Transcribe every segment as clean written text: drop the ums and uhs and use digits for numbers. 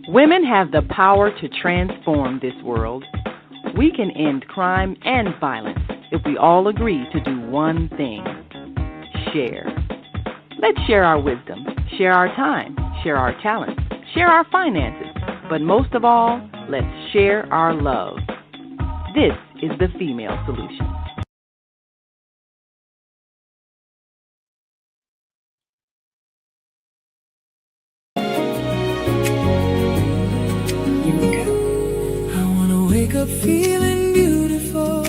Women have the power to transform this world. We can end crime and violence if we all agree to do one thing: share. Let's share our wisdom, share our time, share our talents, share our finances, but most of all, let's share our love. This is the Female Solution. Wake up feeling beautiful.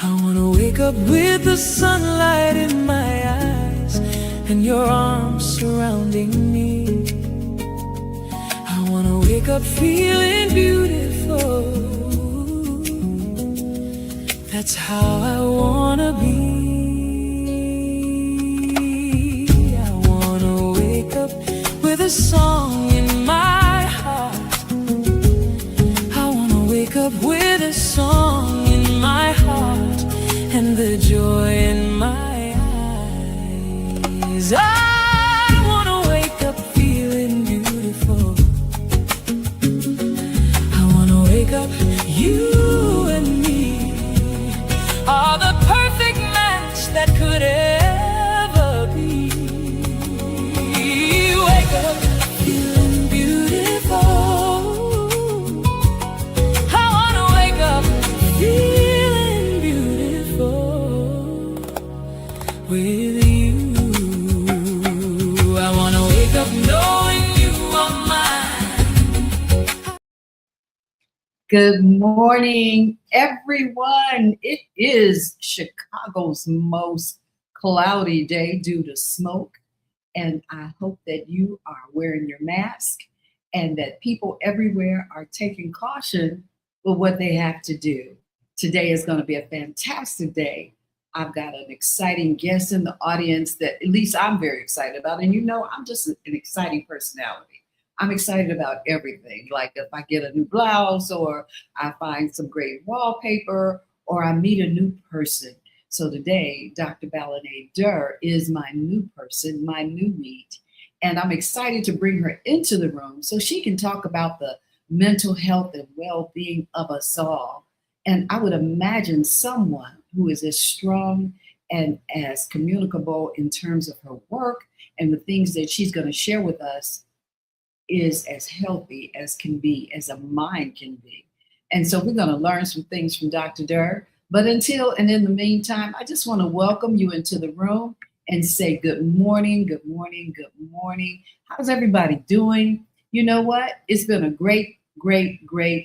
I wanna wake up with the sunlight in my eyes and your arms surrounding me. I wanna wake up feeling beautiful. That's how I wanna be. I wanna wake up with a song in my heart. Wake up with a song in my heart and the joy in my eyes. I wanna wake up feeling beautiful. I wanna wake up, you and me are the perfect match that could ever be. Wake up feeling beautiful. Feeling beautiful with you. I wanna wake up knowing you are mine. Good morning, everyone. It is Chicago's most cloudy day due to smoke, and I hope that you are wearing your mask and that people everywhere are taking caution with what they have to do. Today is going to be a fantastic day. I've got an exciting guest in the audience that at least I'm very excited about. And you know, I'm just an exciting personality. I'm excited about everything. Like if I get a new blouse or I find some great wallpaper or I meet a new person. So today, Dr. Balin A. Durr is my new person, my new meet. And I'm excited to bring her into the room so she can talk about the mental health and well-being of us all. And I would imagine someone who is as strong and as communicable in terms of her work and the things that she's going to share with us is as healthy as can be, as a mind can be. And so we're going to learn some things from Dr. Durr. But until and in the meantime, I just want to welcome you into the room and say good morning, good morning, good morning. How's everybody doing? You know what? It's been a great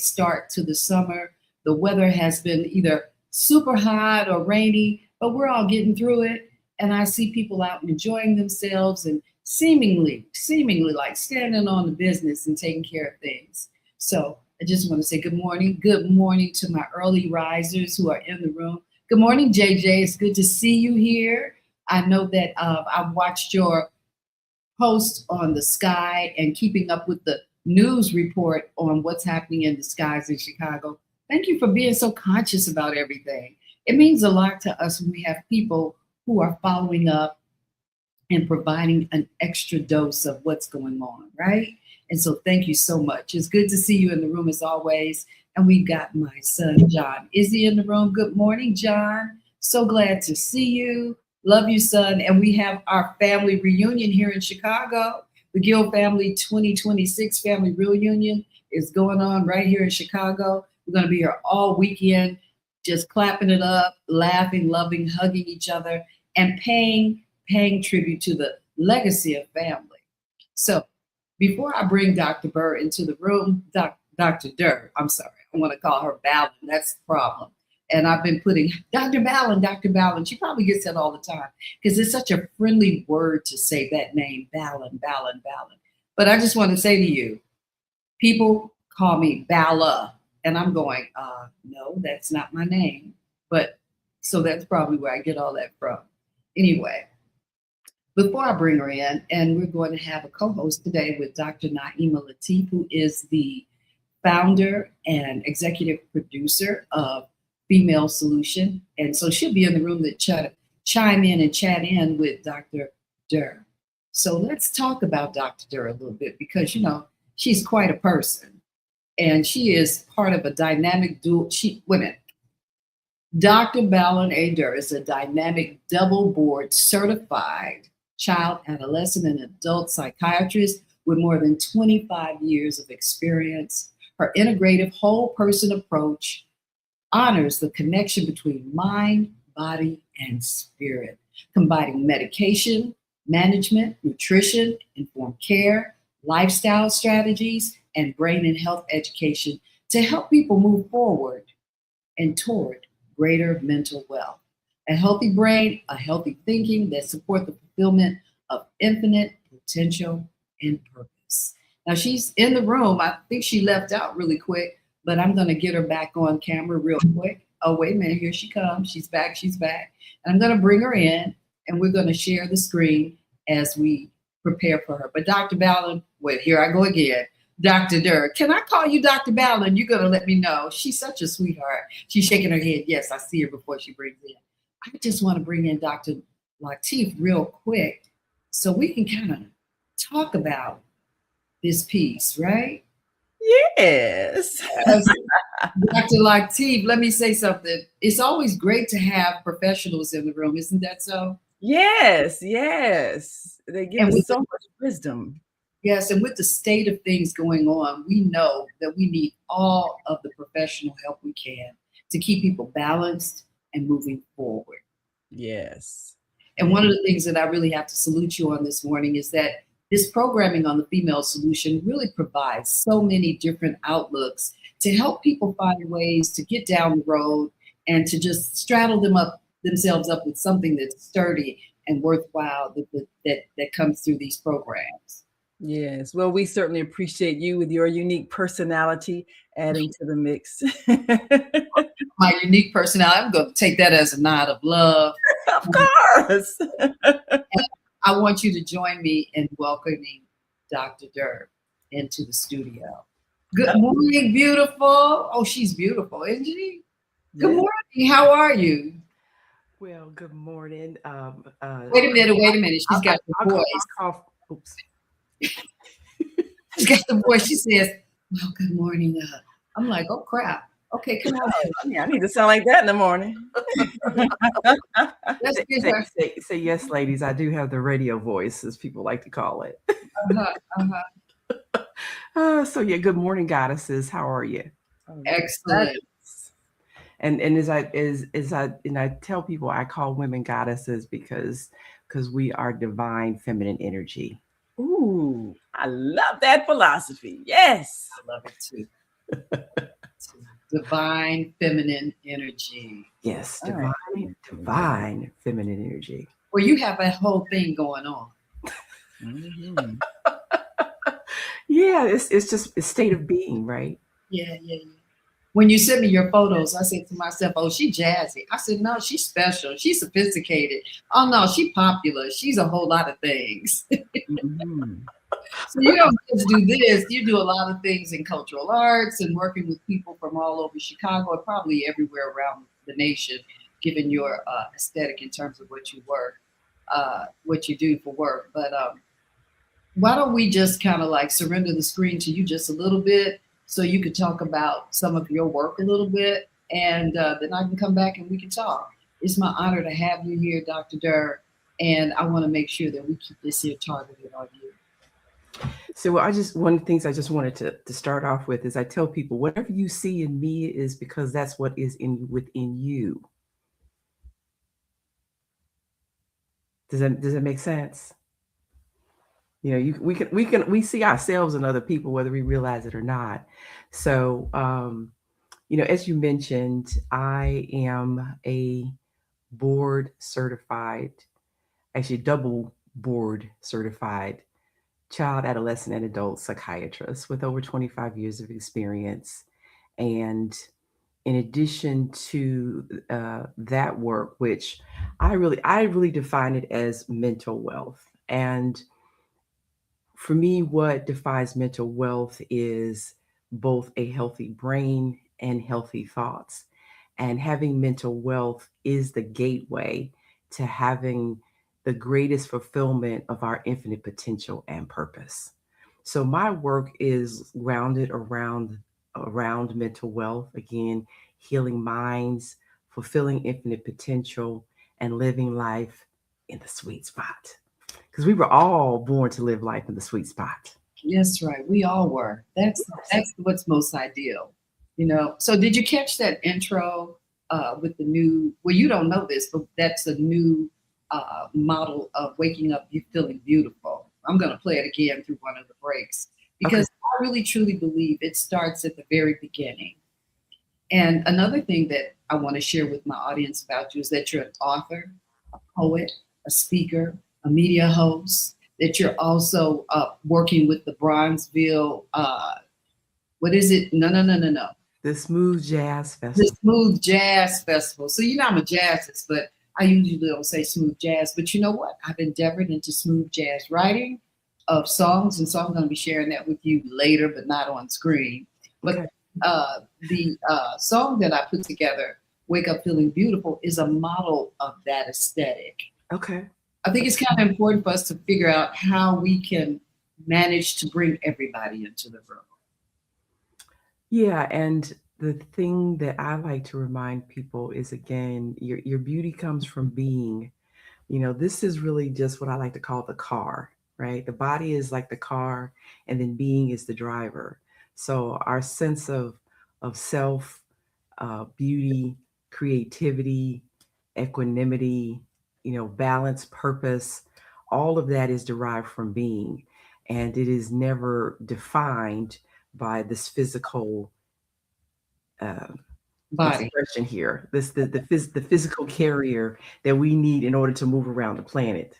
start to the summer. The weather has been either super hot or rainy, but we're all getting through it. And I see people out enjoying themselves and seemingly like standing on the business and taking care of things. So I just want to say good morning. Good morning to my early risers who are in the room. Good morning, JJ. It's good to see you here. I know that I've watched your post on the sky and keeping up with the news report on what's happening in the skies in Chicago. Thank you for being so conscious about everything. It means a lot to us when we have people who are following up and providing an extra dose of what's going on, right? And so thank you so much. It's good to see you in the room as always. And we got my son, John. Is he in the room? Good morning, John. So glad to see you. Love you, son. And we have our family reunion here in Chicago. The Gill Family 2026 Family Reunion is going on right here in Chicago. We're going to be here all weekend, just clapping it up, laughing, loving, hugging each other, and paying tribute to the legacy of family. So before I bring Dr. Burr into the room, Dr. Durr, I'm sorry, I want to call her Balin. That's the problem. And I've been putting Dr. Balin, Dr. Balin. She probably gets that all the time because it's such a friendly word to say that name, Balin, Balin, Balin. But I just want to say to you, people call me Balla. And I'm going, no, that's not my name. But so that's probably where I get all that from. Anyway, before I bring her in, and we're going to have a co-host today with Dr. Naima Latif, who is the founder and executive producer of Female Solution. And so she'll be in the room to chime in and chat in with Dr. Durr. So let's talk about Dr. Durr a little bit because, she's quite a person and she is part of a dynamic dual. Women. Dr. Balin A. Durr is a dynamic double board certified child, adolescent, and adult psychiatrist with more than 25 years of experience. Her integrative whole person approach honors the connection between mind, body, and spirit, combining medication, management, nutrition, informed care, lifestyle strategies, and brain and health education to help people move forward and toward greater mental wealth. A healthy brain, a healthy thinking that support the fulfillment of infinite potential and purpose. Now she's in the room. I think she left out really quick, but I'm going to get her back on camera real quick. Oh, wait a minute. Here she comes. She's back. She's back. And I'm going to bring her in and we're going to share the screen as we prepare for her. But Dr. Balin, wait, here I go again. Dr. Durr. Can I call you Dr. Balin? You're going to let me know. She's such a sweetheart. She's shaking her head. Yes, I see her before she brings in. I just want to bring in Dr. Latif real quick so we can kind of talk about this piece, right? Yes. Dr. Latif, let me say something. It's always great to have professionals in the room. Isn't that so? Yes. They give us so much wisdom. Yes, and with the state of things going on, we know that we need all of the professional help we can to keep people balanced and moving forward. Yes. And one of the things that I really have to salute you on this morning is that this programming on the Female Solution really provides so many different outlooks to help people find ways to get down the road and to just straddle themselves up with something that's sturdy and worthwhile that comes through these programs. Yes. Well, we certainly appreciate you with your unique personality adding to the mix. My unique personality, I'm going to take that as a nod of love. Of course. I want you to join me in welcoming Dr. Durr into the studio. Good morning, beautiful. Oh, she's beautiful, isn't she? Good morning. How are you? Well, good morning. Wait a minute. She's got the voice. Oops. She's got the voice. She says, well, good morning. I'm like, oh, crap. Okay, come on. Yeah, I need to sound like that in the morning. Say yes, ladies. I do have the radio voice, as people like to call it. So yeah, good morning, goddesses. How are you? Excellent. And as I tell people, I call women goddesses because we are divine feminine energy. Ooh, I love that philosophy. Yes. I love it too. Divine feminine energy. Yes, divine feminine energy. Well, you have a whole thing going on. Mm-hmm. Yeah, it's just a state of being, right? Yeah. When you sent me your photos, I said to myself, oh, she jazzy. I said, no, she's special. She's sophisticated. Oh, no, she's popular. She's a whole lot of things. Mm-hmm. So you don't just do this. You do a lot of things in cultural arts and working with people from all over Chicago and probably everywhere around the nation, given your aesthetic in terms of what you do for work. But why don't we just kind of like surrender the screen to you just a little bit so you could talk about some of your work a little bit, and then I can come back and we can talk. It's my honor to have you here, Dr. Durr, and I want to make sure that we keep this here targeted on you. So one of the things I just wanted to start off with is I tell people whatever you see in me is because that's what is within you. Does that make sense? You know, we see ourselves in other people whether we realize it or not. So you know, as you mentioned, I am a board certified, actually double board certified child, adolescent, and adult psychiatrist with over 25 years of experience. And in addition to that work, which I really define it as mental wealth. And for me, what defines mental wealth is both a healthy brain and healthy thoughts. And having mental wealth is the gateway to having the greatest fulfillment of our infinite potential and purpose. So my work is rounded around mental wealth, again, healing minds, fulfilling infinite potential, and living life in the sweet spot. Because we were all born to live life in the sweet spot. Yes, right. We all were. That's what's most ideal. So did you catch that intro with the new, well, you don't know this, but that's a new model of waking up you feeling beautiful. I'm going to play it again through one of the breaks because I really truly believe it starts at the very beginning. And another thing that I want to share with my audience about you is that you're an author, a poet, a speaker, a media host, that you're also working with the Bronzeville, what is it? No. The Smooth Jazz Festival. The Smooth Jazz Festival. So I'm a jazzist, but I usually don't say smooth jazz. But you know what? I've endeavored into smooth jazz writing of songs, and so I'm going to be sharing that with you later, but not on screen. But the song that I put together, Wake Up Feeling Beautiful, is a model of that aesthetic. Okay. I think it's kind of important for us to figure out how we can manage to bring everybody into the room. Yeah, and the thing that I like to remind people is, again, your beauty comes from being. This is really just what I like to call the car, right? The body is like the car, and then being is the driver. So our sense of self, beauty, creativity, equanimity, balance, purpose, all of that is derived from being, and it is never defined by this physical body expression here. The physical carrier that we need in order to move around the planet.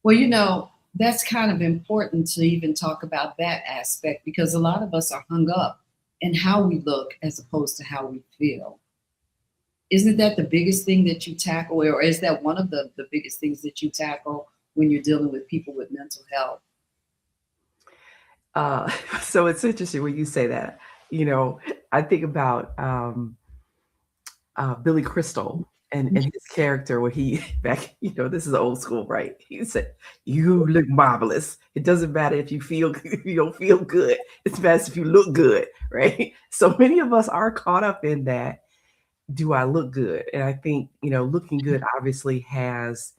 Well, that's kind of important to even talk about that aspect, because a lot of us are hung up in how we look as opposed to how we feel. Isn't that the biggest thing that you tackle, or is that one of the biggest things that you tackle when you're dealing with people with mental health? So it's interesting when you say that. I think about Billy Crystal and his character where he back, this is old school, right? He said, "You look marvelous. It doesn't matter if you don't feel good. It's best if you look good," right? So many of us are caught up in that. Do I look good? And I think, looking good obviously has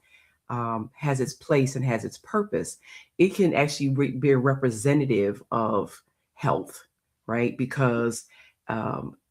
its place and has its purpose. It can actually be a representative of health, right? Because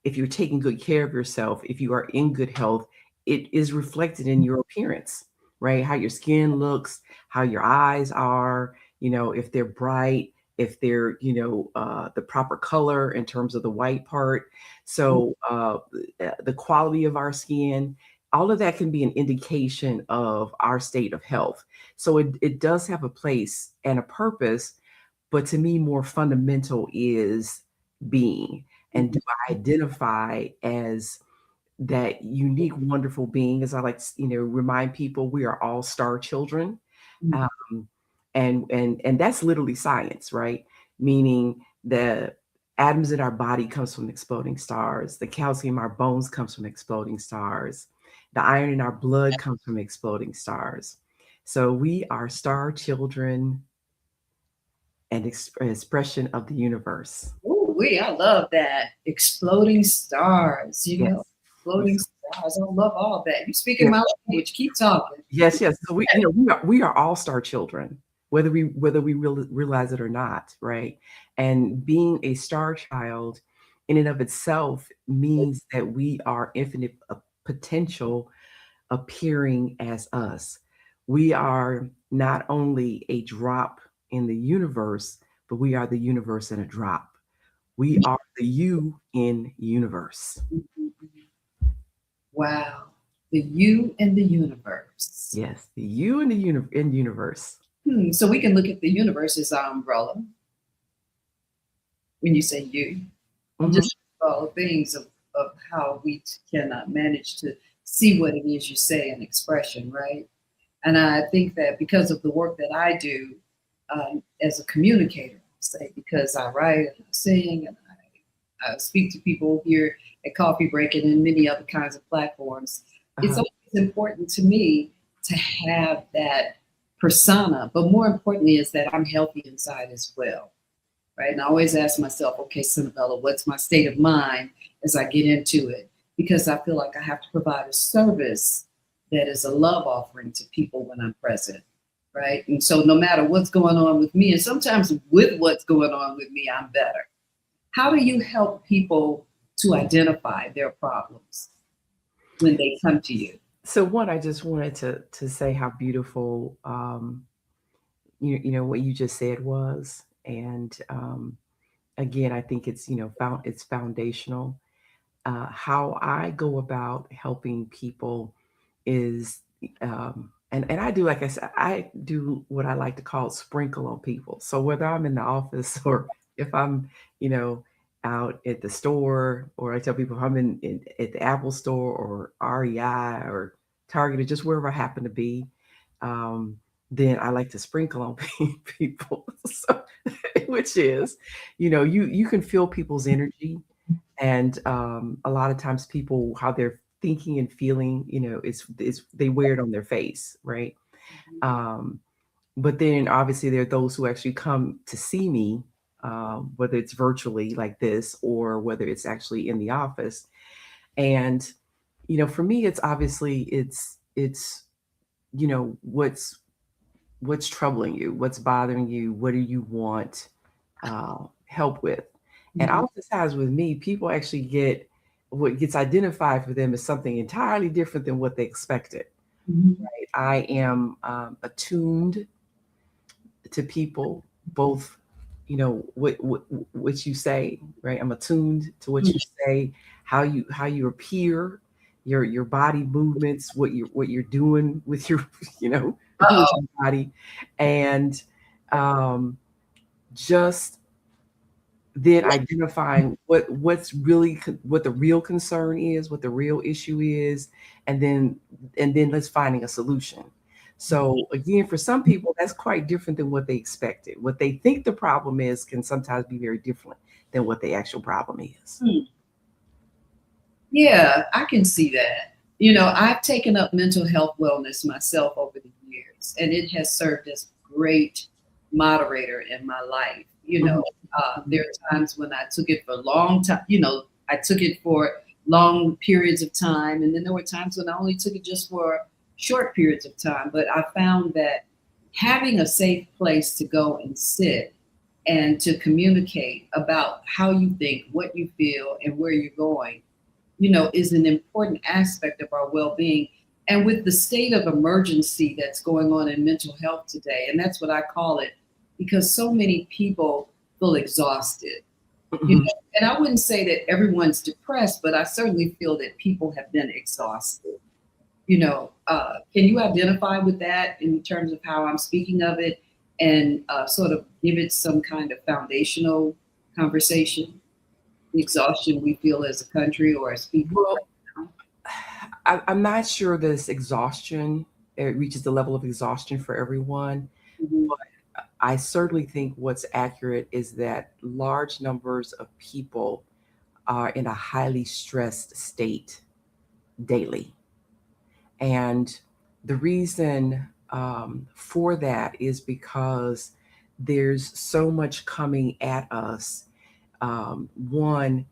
if you're taking good care of yourself, if you are in good health, it is reflected in your appearance, right? How your skin looks, how your eyes are, if they're bright, if they're, the proper color in terms of the white part. So the quality of our skin, all of that can be an indication of our state of health. So it does have a place and a purpose, but to me, more fundamental is being. And do I identify as that unique, wonderful being? As I like to, remind people, we are all star children. And that's literally science, right? Meaning the atoms in our body comes from exploding stars. The calcium in our bones comes from exploding stars. The iron in our blood comes from exploding stars. So we are star children and expression of the universe. I love that. Exploding stars, Yes. Exploding stars. I love all that. You speaking my language. Keep talking. Yes. So we are all star children, whether we realize it or not, right? And being a star child in and of itself means that we are infinite potential appearing as us. We are not only a drop in the universe, but we are the universe in a drop. We are the you in universe. Wow. The you in the universe. Yes, the you in the universe. So we can look at the universe as our umbrella. When you say you, just all things of how we can manage to see what it is you say in expression, right? And I think that because of the work that I do as a communicator, say, because I write and I sing and I speak to people here at Coffee Break and in many other kinds of platforms, it's always important to me to have that persona, but more importantly is that I'm healthy inside as well, right? And I always ask myself, okay, Senabella, what's my state of mind as I get into it? Because I feel like I have to provide a service that is a love offering to people when I'm present, right? And so no matter what's going on with me, and sometimes with what's going on with me, I'm better. How do you help people to identify their problems when they come to you? So one, I just wanted to say how beautiful you know what you just said was, and again, I think it's it's foundational. How I go about helping people is, and I do, like I said, I do what I like to call sprinkle on people. So whether I'm in the office or if I'm, you know, out at the store, or I tell people if I'm in at the Apple store or REI or Target or just wherever I happen to be, um, then I like to sprinkle on people. So, which is, you can feel people's energy, and a lot of times people how they're thinking and feeling, it's they wear it on their face, right? um, but then obviously there are those who actually come to see me, whether it's virtually like this or whether it's actually in the office. And for me, it's obviously it's what's troubling you, what's bothering you, what do you want help with. And Mhm. oftentimes with me, people actually get what gets identified for them as something entirely different than what they expected. Mhm. I am attuned to people, both, what you say, right? I'm attuned to what you say, how you appear, your body movements, what you're doing with your, you know, with Uh-oh. your body, and um, just then identifying what the real concern is, what the real issue is, and then let's finding a solution. So again, for some people, that's quite different than what they expected. What they think the problem is can sometimes be very different than what the actual problem is. Hmm. Yeah, I can see that. I've taken up mental health wellness myself over the years, and it has served as a great moderator in my life. Mhm, There mhm, are times when I took it for a long time, I took it for long periods of time, and then there were times when I only took it just for short periods of time. But I found that having a safe place to go and sit and to communicate about how you think, what you feel, and where you're going, is an important aspect of our well-being. And with the state of emergency that's going on in mental health today, and that's what I call it, because so many people feel exhausted. mhm. And I wouldn't say that everyone's depressed, but I certainly feel that people have been exhausted. Can you identify with that in terms of how I'm speaking of it, and sort of give it some kind of foundational conversation? The exhaustion we feel as a country or as people Well, right now. I'm not sure this exhaustion it reaches the level of exhaustion for everyone. Mhm. I certainly think what's accurate is that large numbers of people are in a highly stressed state daily. And the reason for that is because there's so much coming at us. One,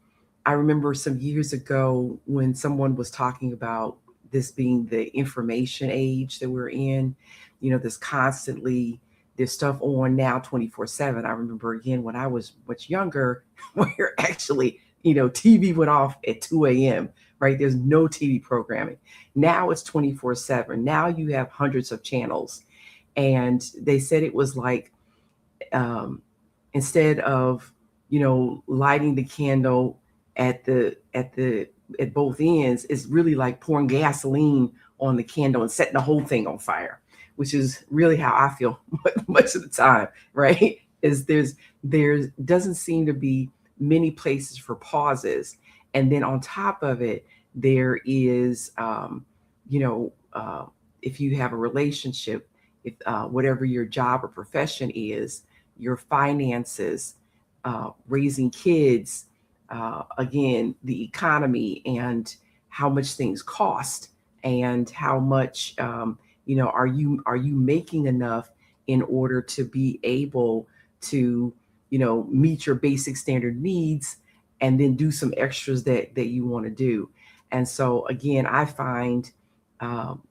I remember some years ago when someone was talking about this being the information age that we're in, there's stuff on now 24/7. I remember again when I was much younger, where actually, TV went off at 2 a.m., right? There's no TV programming. Now it's 24/7. Now you have hundreds of channels. And they said it was like, um, instead of lighting the candle at both ends, it's really like pouring gasoline on the candle and setting the whole thing on fire, which is really how I feel much of the time, right? Is there's doesn't seem to be many places for pauses. And then on top of it, there is you know if you have a relationship, if whatever your job or profession is, your finances, raising kids, again, the economy and how much things cost, and how much are you making enough in order to be able to, meet your basic standard needs, and then do some extras that you want to do. And so again, I find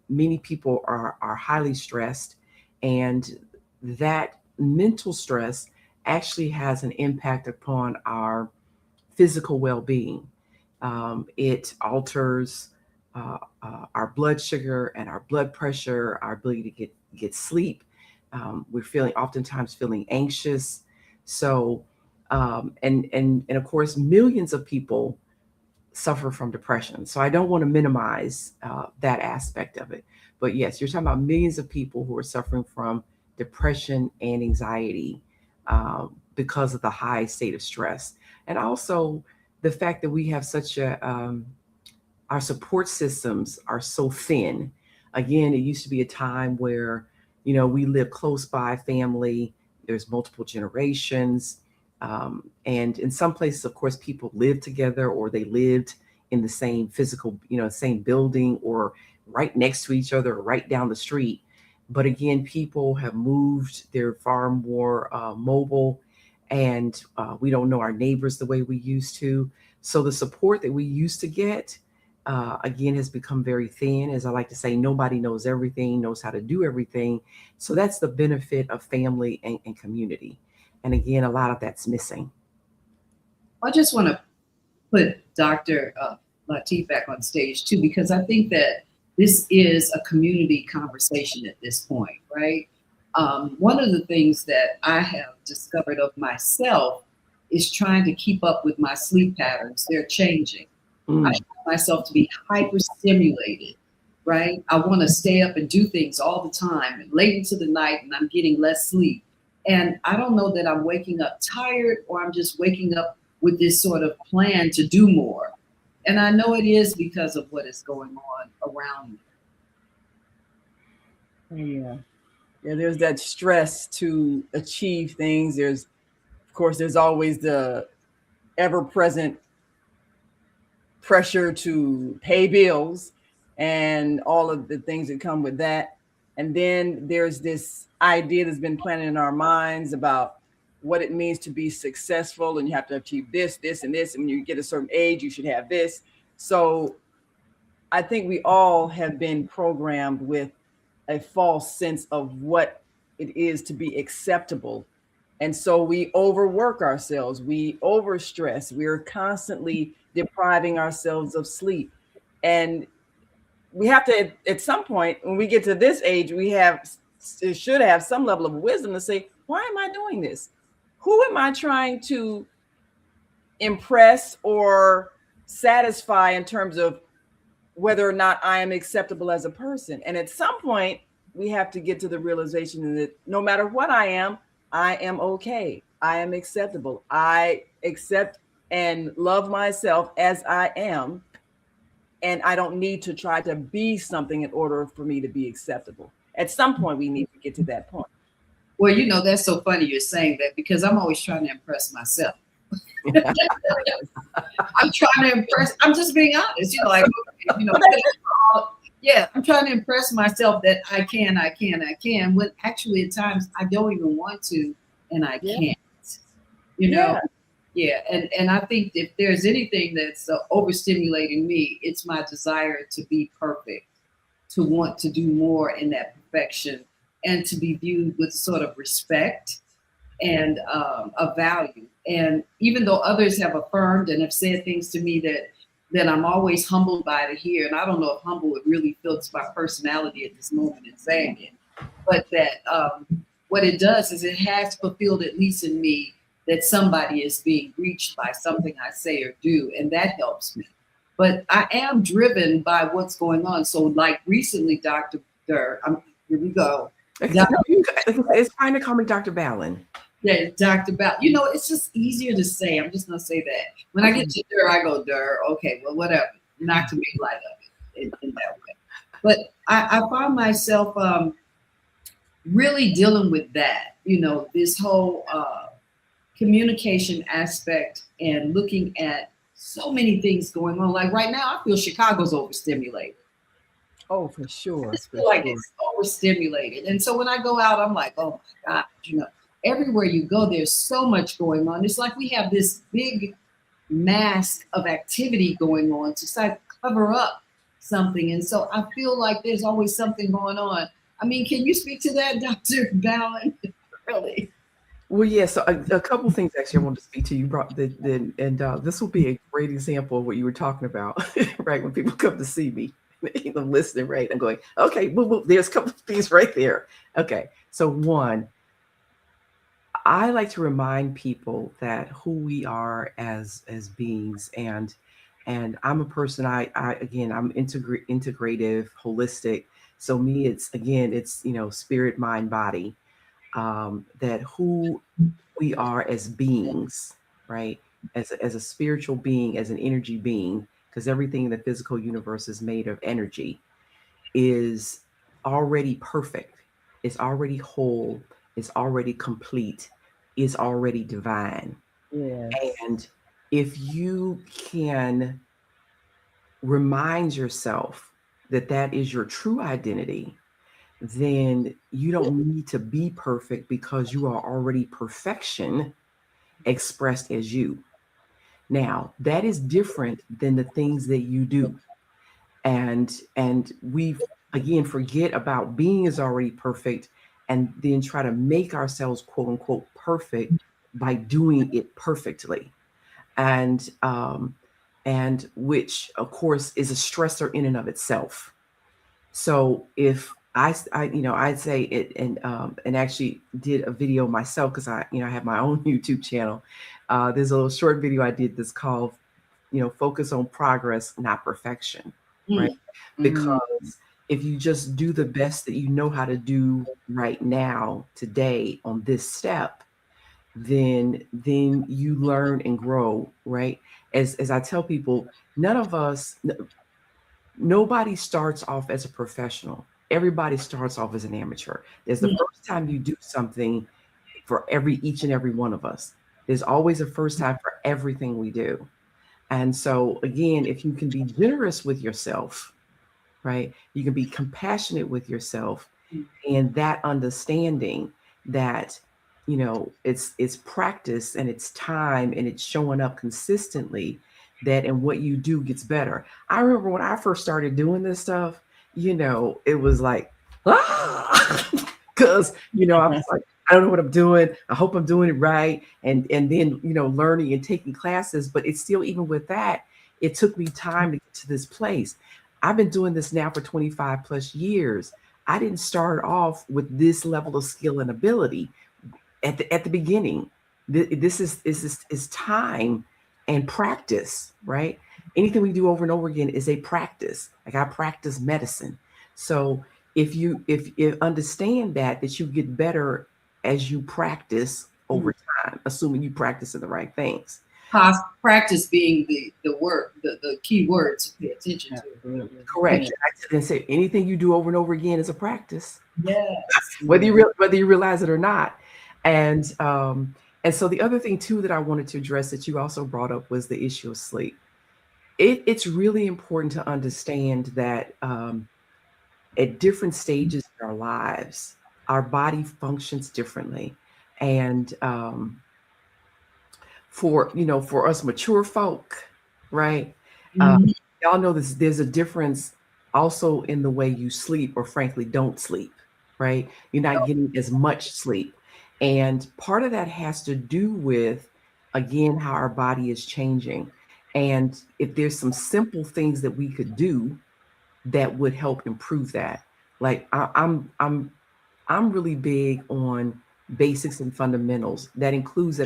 many people are highly stressed, and that mental stress actually has an impact upon our physical well-being. It alters our blood sugar and our blood pressure, our ability to get sleep. We're oftentimes feeling anxious. So, and of course, millions of people suffer from depression. So I don't want to minimize that aspect of it. But yes, you're talking about millions of people who are suffering from depression and anxiety because of the high state of stress. And also the fact that we have such our support systems are so thin. Again, it used to be a time where, we live close by family, there's multiple generations. And in some places, of course, people live together, or they lived in the same physical, same building, or right next to each other, or right down the street. But again, people have moved, they're far more mobile, and we don't know our neighbors the way we used to. So the support that we used to get, again, has become very thin. As I like to say, nobody knows everything, knows how to do everything. So that's the benefit of family and community. And again, a lot of that's missing. I just want to put Dr. Latif back on stage too, because I think that this is a community conversation at this point, right? One of the things that I have discovered of myself is trying to keep up with my sleep patterns. They're changing. I find myself to be hyperstimulated, right? I want to stay up and do things all the time and late into the night, and I'm getting less sleep. And I don't know that I'm waking up tired, or I'm just waking up with this sort of plan to do more. And I know it is because of what is going on around me. Yeah, there's that stress to achieve things. Of course, there's always the ever-present pressure to pay bills and all of the things that come with that. And then there's this idea that's been planted in our minds about what it means to be successful, and you have to achieve this, this, and this. And when you get a certain age, you should have this. So I think we all have been programmed with a false sense of what it is to be acceptable. And so we overwork ourselves, we overstress, we're constantly depriving ourselves of sleep. And we have to, at some point, when we get to this age, should have some level of wisdom to say, why am I doing this? Who am I trying to impress or satisfy in terms of whether or not I am acceptable as a person? And at some point, we have to get to the realization that no matter what I am okay. I am acceptable. I accept and love myself as I am. And I don't need to try to be something in order for me to be acceptable. At some point, we need to get to that point. Well, that's so funny you're saying that, because I'm always trying to impress myself. I'm trying to impress. I'm just being honest. Yeah, I'm trying to impress myself that I can, when actually at times I don't even want to, and I can't. Yeah. And I think if there's anything that's overstimulating me, it's my desire to be perfect, to want to do more in that perfection, and to be viewed with sort of respect and a value. And even though others have affirmed and have said things to me that I'm always humbled by to hear, and I don't know if humble would really fits my personality at this moment in saying it, but that what it does is it has fulfilled, at least in me, that somebody is being reached by something I say or do, and that helps me. But I am driven by what's going on. So like recently, Dr. Durr, here we go. It's fine to call me Dr. Balin. Yeah, Dr. Balin. It's just easier to say. I'm just going to say that. When I get to Durr, I go, Durr. Okay, well, whatever. Not to make light of it in that way. But I find myself really dealing with that, this whole communication aspect, and looking at so many things going on. Like right now, I feel Chicago's overstimulated. Oh, for sure. Just For feel like sure. it's overstimulated. And so when I go out, I'm like, oh my God, everywhere you go, there's so much going on. It's like we have this big mask of activity going on to sort of cover up something. And so I feel like there's always something going on. I mean, can you speak to that, Dr. Balin? Really? Well, yeah. So a couple things actually I wanted to speak to. You brought and this will be a great example of what you were talking about, right? When people come to see me, I'm listening, right? I'm going, okay, there's a couple of things right there. Okay, so one, I like to remind people that who we are as beings, and I'm a person. I again, I'm integrative, holistic. So me, it's spirit, mind, body. That who we are as beings, right? As a spiritual being, as an energy being, because everything in the physical universe is made of energy, is already perfect, is already whole, is already complete, is already divine. Yes. And if you can remind yourself that that is your true identity, then you don't need to be perfect because you are already perfection expressed as you. Now, that is different than the things that you do. And we again forget about being is already perfect and then try to make ourselves quote unquote perfect by doing it perfectly. And which of course is a stressor in and of itself. So if I'd say it, and actually did a video myself because I have my own YouTube channel. There's a little short video I did that's called, focus on progress, not perfection, right? Mm. Because if you just do the best that you know how to do right now, today, on this step, then you learn and grow, right? As I tell people, none of us, nobody starts off as a professional. Everybody starts off as an amateur. There's the first time you do something for each and every one of us. There's always a first time for everything we do. And so again, if you can be generous with yourself, right? You can be compassionate with yourself, and that understanding that it's practice and it's time and it's showing up consistently, that and what you do gets better. I remember when I first started doing this stuff, it was like because I was like, I don't know what I'm doing. I hope I'm doing it right. And then learning and taking classes, but it's still, even with that, it took me time to get to this place. I've been doing this now for 25 plus years. I didn't start off with this level of skill and ability at the beginning. This is time and practice, right? Anything we do over and over again is a practice. Like I practice medicine. So if you understand that you get better as you practice over time, assuming you practice the right things. Practice being the word, the key word to pay attention to. Correct. I didn't say anything you do over and over again is a practice. Yes. whether you realize it or not. And so the other thing too that I wanted to address that you also brought up was the issue of sleep. It's really important to understand that at different stages in our lives, our body functions differently. And for us mature folk, right? Y'all know this. There's a difference also in the way you sleep, or frankly, don't sleep, right? You're not getting as much sleep. And part of that has to do with, again, how our body is changing. And if there's some simple things that we could do that would help improve that. Like I'm really big on basics and fundamentals. That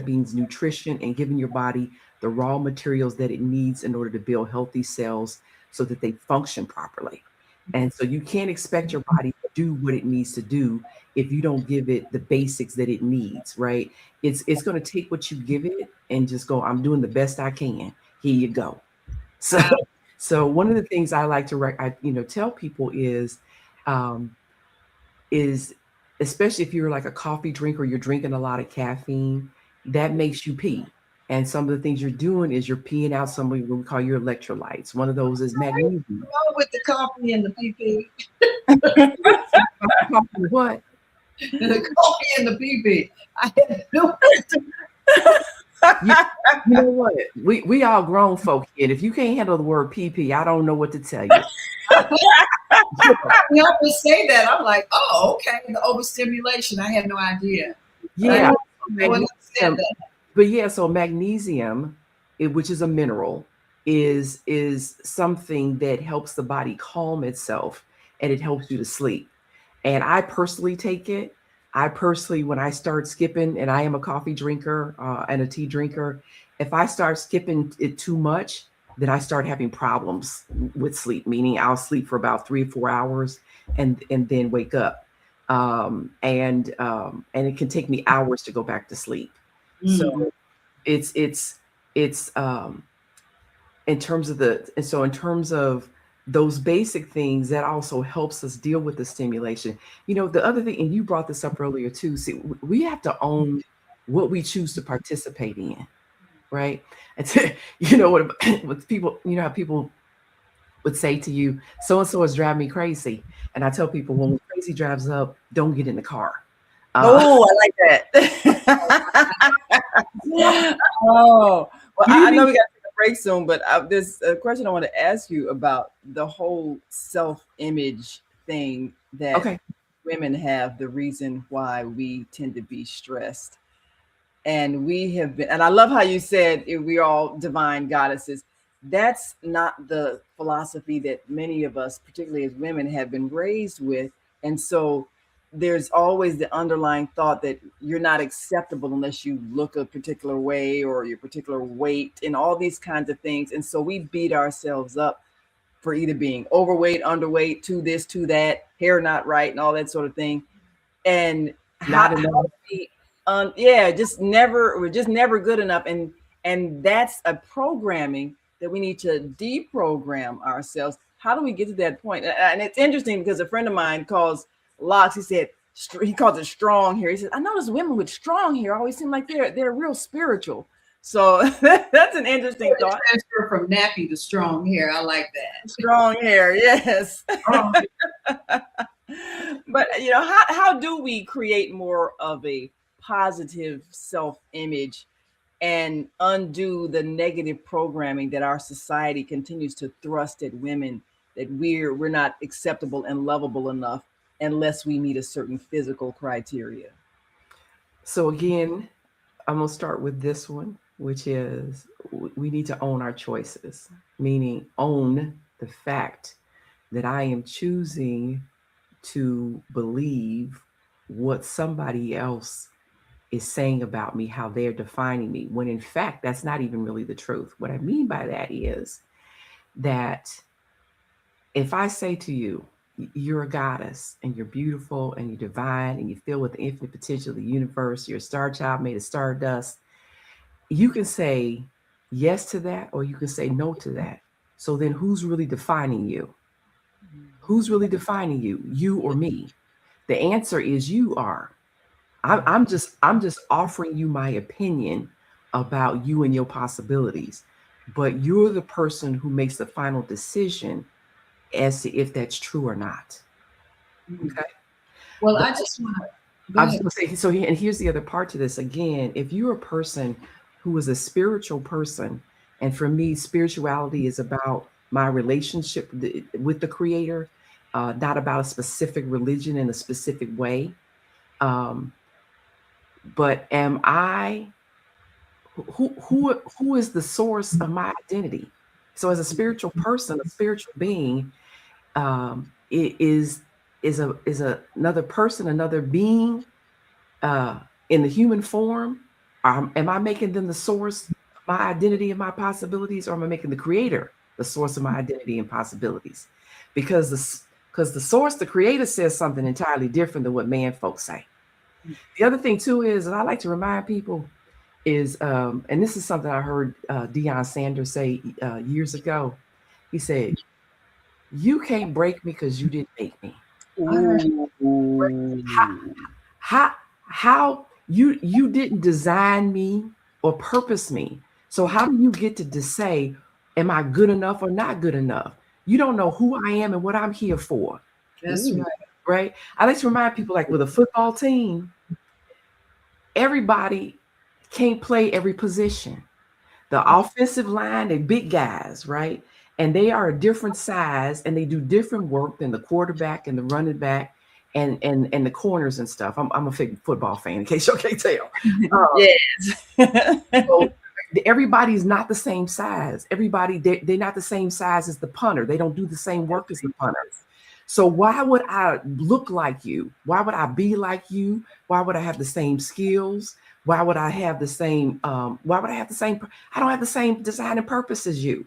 means nutrition and giving your body the raw materials that it needs in order to build healthy cells so that they function properly. And so you can't expect your body to do what it needs to do if you don't give it the basics that it needs, right? It's going to take what you give it and just go, I'm doing the best I can. Here you go. So one of the things I like to tell people is especially if you're like a coffee drinker, you're drinking a lot of caffeine, that makes you pee. And some of the things you're doing is you're peeing out some of what we call your electrolytes. One of those is magnesium. Oh, with the coffee and the pee-pee. What? The coffee and the pee-pee. I had no You know what? We all grown folk here. And if you can't handle the word pee-pee, I don't know what to tell you. You always say that. I'm like, oh, okay. The overstimulation. I had no idea. Yeah. But yeah, so magnesium, which is a mineral, is something that helps the body calm itself, and it helps you to sleep. And I personally take it. When I start skipping, and I am a coffee drinker and a tea drinker, if I start skipping it too much, then I start having problems with sleep, meaning I'll sleep for about 3 or 4 hours and then wake up. And it can take me hours to go back to sleep. So it's in terms of those basic things, that also helps us deal with the stimulation. You know, the other thing, and you brought this up earlier too, see, we have to own what we choose to participate in, right? And you know what people, you know how people would say to you, so-and-so is driving me crazy. And I tell people, when crazy drives up, don't get in the car. Oh, I like that. Oh, well, I know we got to take a break soon, but there's a question I want to ask you about the whole self-image thing that women have, the reason why we tend to be stressed. And we have been, and I love how you said we're all divine goddesses. That's not the philosophy that many of us, particularly as women, have been raised with. And so there's always the underlying thought that you're not acceptable unless you look a particular way or your particular weight and all these kinds of things. And so we beat ourselves up for either being overweight, underweight, to this, to that, hair not right, and all that sort of thing. And we're just never good enough. And that's a programming that we need to deprogram ourselves. How do we get to that point? And it's interesting because a friend of mine calls locks, he calls it strong hair. He says, I notice women with strong hair always seem like they're real spiritual. So that's an interesting thought. Transfer from nappy to strong hair. I like that. Strong hair, yes. But you know, how do we create more of a positive self-image and undo the negative programming that our society continues to thrust at women, that we're not acceptable and lovable enough unless we meet a certain physical criteria? So again, I'm going to start with this one, which is we need to own our choices, meaning own the fact that I am choosing to believe what somebody else is saying about me, how they're defining me, when in fact, that's not even really the truth. What I mean by that is that if I say to you, you're a goddess and you're beautiful and you're divine and you filled with the infinite potential of the universe, you're a star child made of stardust, you can say yes to that or you can say no to that. So then who's really defining you? Who's really defining you, you or me? The answer is you are. I'm just offering you my opinion about you and your possibilities, but you're the person who makes the final decision as to if that's true or not. Okay. Well, but I just want to say, so and here's the other part to this. Again, if you're a person who is a spiritual person, and for me, spirituality is about my relationship with the Creator, not about a specific religion in a specific way. But am I, who is the source of my identity? So as a spiritual person, a spiritual being, it is another person, another being in the human form. Am I making them the source of my identity and my possibilities, or am I making the Creator the source of my identity and possibilities? Because the source, the Creator, says something entirely different than what man folks say. The other thing too is, and I like to remind people, is and this is something I heard Deion Sanders say years ago. He said, "You can't break me because you didn't make me." How you didn't design me or purpose me So how do you get to say, am I good enough or not good enough? You don't know who I am and what I'm here for. That's right. Right? I like to remind people, like with a football team, everybody can't play every position. The offensive line, they big guys, right? And they are a different size and they do different work than the quarterback and the running back and the corners and stuff. I'm a football fan, in case you can't tell. Yes. So everybody's not the same size. Everybody, they're not the same size as the punter. They don't do the same work as the punter. So why would I look like you? Why would I be like you? Why would I have the same skills? Why would I have the same? Why would I have the same? I don't have the same design and purpose as you.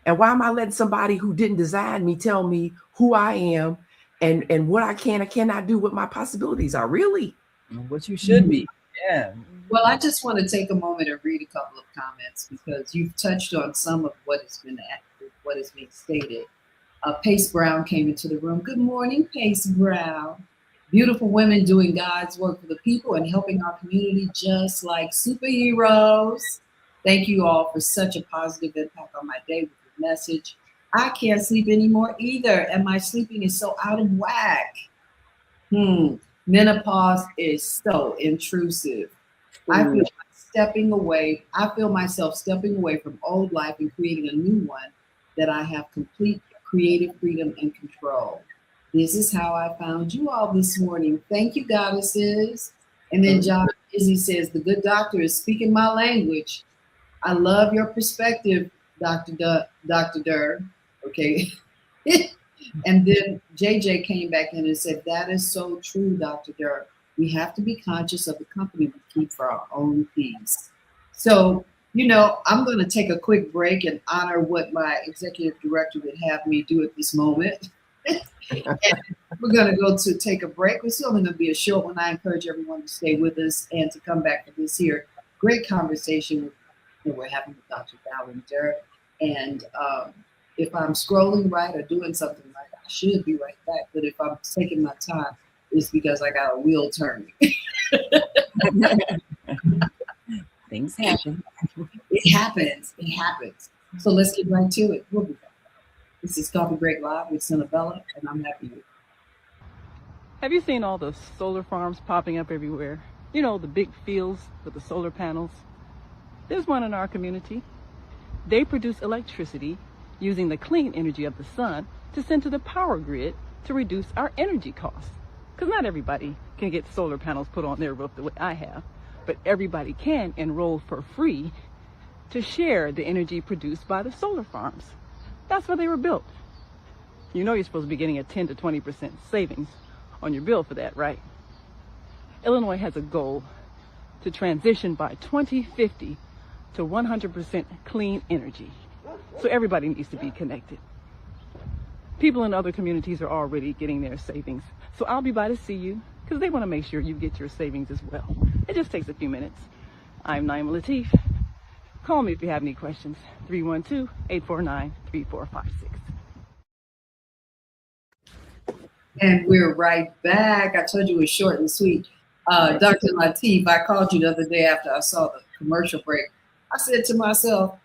And why am I letting somebody who didn't design me tell me who I am and what I can and cannot do, what my possibilities are? Really? What you should be. Yeah. Well, I just want to take a moment and read a couple of comments because you've touched on some of what has been stated. Pace Brown came into the room. Good morning, Pace Brown. Beautiful women doing God's work for the people and helping our community just like superheroes. Thank you all for such a positive impact on my day with your message. I can't sleep anymore either, and my sleeping is so out of whack. Menopause is so intrusive. I feel myself stepping away from old life and creating a new one that I have complete creative freedom and control. This is how I found you all this morning. Thank you, goddesses. And then John Izzy says, the good doctor is speaking my language. I love your perspective, Dr. Durr. Okay. And then JJ came back in and said, that is so true, Dr. Durr. We have to be conscious of the company we keep for our own peace. So, I'm going to take a quick break and honor what my executive director would have me do at this moment. We're going to go to take a break. It's only going to be a short one. I encourage everyone to stay with us and to come back for this here great conversation that we're having with Dr. Balin Durr. And if I'm scrolling right or doing something right, I should be right back. But if I'm taking my time, it's because I got a wheel turning. Things happen. It happens. So let's get right to it. We'll be back. This is Coffee Break Live with Senabella, and I'm happy with you. Have you seen all the solar farms popping up everywhere? The big fields with the solar panels. There's one in our community. They produce electricity using the clean energy of the sun to send to the power grid to reduce our energy costs. Because not everybody can get solar panels put on their roof the way I have, but everybody can enroll for free to share the energy produced by the solar farms. That's why they were built. You're supposed to be getting a 10 to 20% savings on your bill for that, right? Illinois has a goal to transition by 2050 to 100% clean energy. So everybody needs to be connected. People in other communities are already getting their savings. So I'll be by to see you because they want to make sure you get your savings as well. It just takes a few minutes. I'm Naima Latif. Call me if you have any questions. 312-849-3456. And we're right back. I told you it was short and sweet. Dr. Latif, I called you the other day after I saw the commercial break. I said to myself,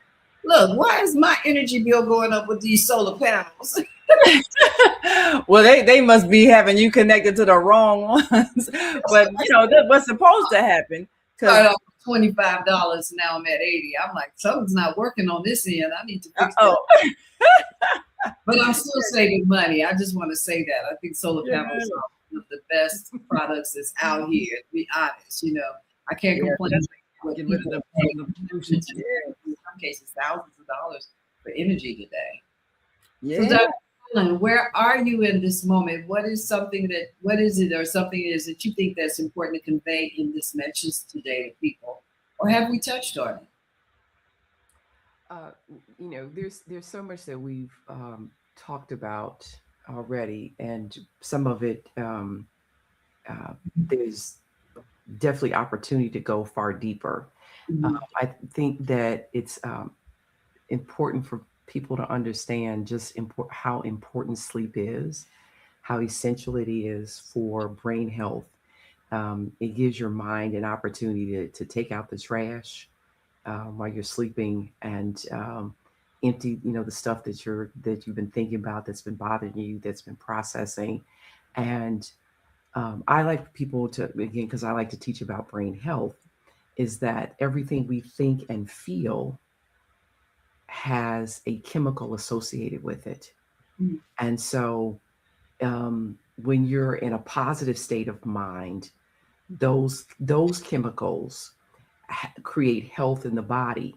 look, why is my energy bill going up with these solar panels? Well, they must be having you connected to the wrong ones. But that's what's supposed to happen. Started off with $25, now I'm at $80. I'm like, something's not working on this end. I need to fix that. But I'm still saving money. I just want to say that. I think solar panels are one of the best products that's out here, to be honest. I can't complain. Get rid of the pollution. In some cases, thousands of dollars for energy today. Yeah. So Dr. Balin, where are you in this moment? What is something that you think that's important to convey in this message today to people? Or have we touched on it? There's so much that we've talked about already, and some of it there's definitely opportunity to go far deeper. Mm-hmm. I think that it's important for people to understand just how important sleep is, how essential it is for brain health. It gives your mind an opportunity to take out the trash while you're sleeping, and empty, the stuff that you've been thinking about, that's been bothering you, that's been processing. And I like people to, again, because I like to teach about brain health, is that everything we think and feel has a chemical associated with it. Mm. And so when you're in a positive state of mind, those chemicals create health in the body.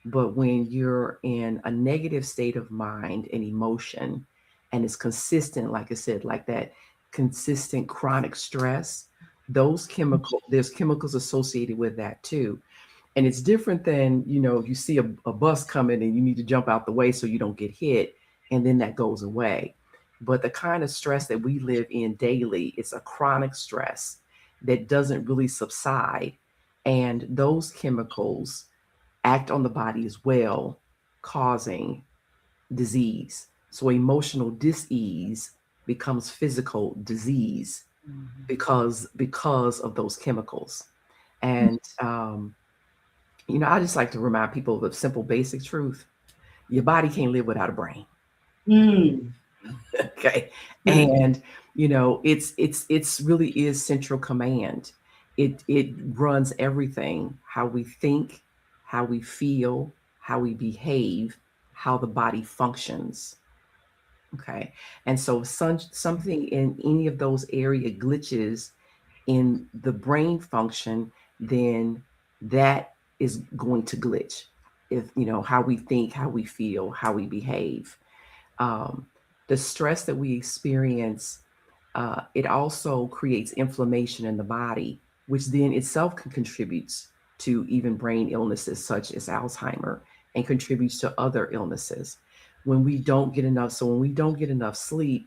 But when you're in a negative state of mind and emotion, and it's consistent, like I said, like that consistent chronic stress, there's chemicals associated with that too. And it's different than, you see a bus coming and you need to jump out the way so you don't get hit, and then that goes away. But the kind of stress that we live in daily, it's a chronic stress that doesn't really subside. And those chemicals act on the body as well, causing disease. So emotional dis-ease becomes physical disease because of those chemicals. And I just like to remind people of a simple basic truth. Your body can't live without a brain. Mm. Okay. And it's really is central command. It runs everything: how we think, how we feel, how we behave, how the body functions. Okay. And so something in any of those area glitches in the brain function, then that is going to glitch. If how we think, how we feel, how we behave. The stress that we experience, it also creates inflammation in the body, which then itself contributes to even brain illnesses such as Alzheimer, and contributes to other illnesses. When we don't get enough sleep,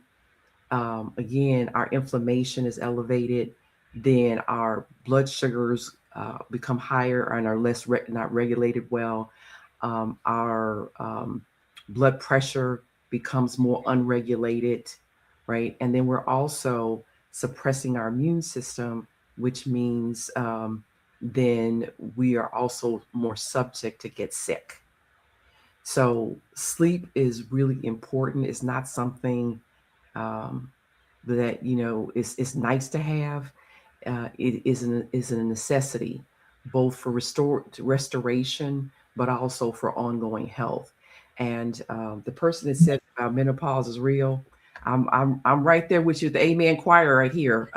again, our inflammation is elevated, then our blood sugars become higher and are not regulated well. Our blood pressure becomes more unregulated, right? And then we're also suppressing our immune system, which means then we are also more subject to get sick. So sleep is really important. It's not something that is nice to have. It is a necessity, both for restoration, but also for ongoing health. And the person that said about menopause is real, I'm right there with you, the amen choir right here,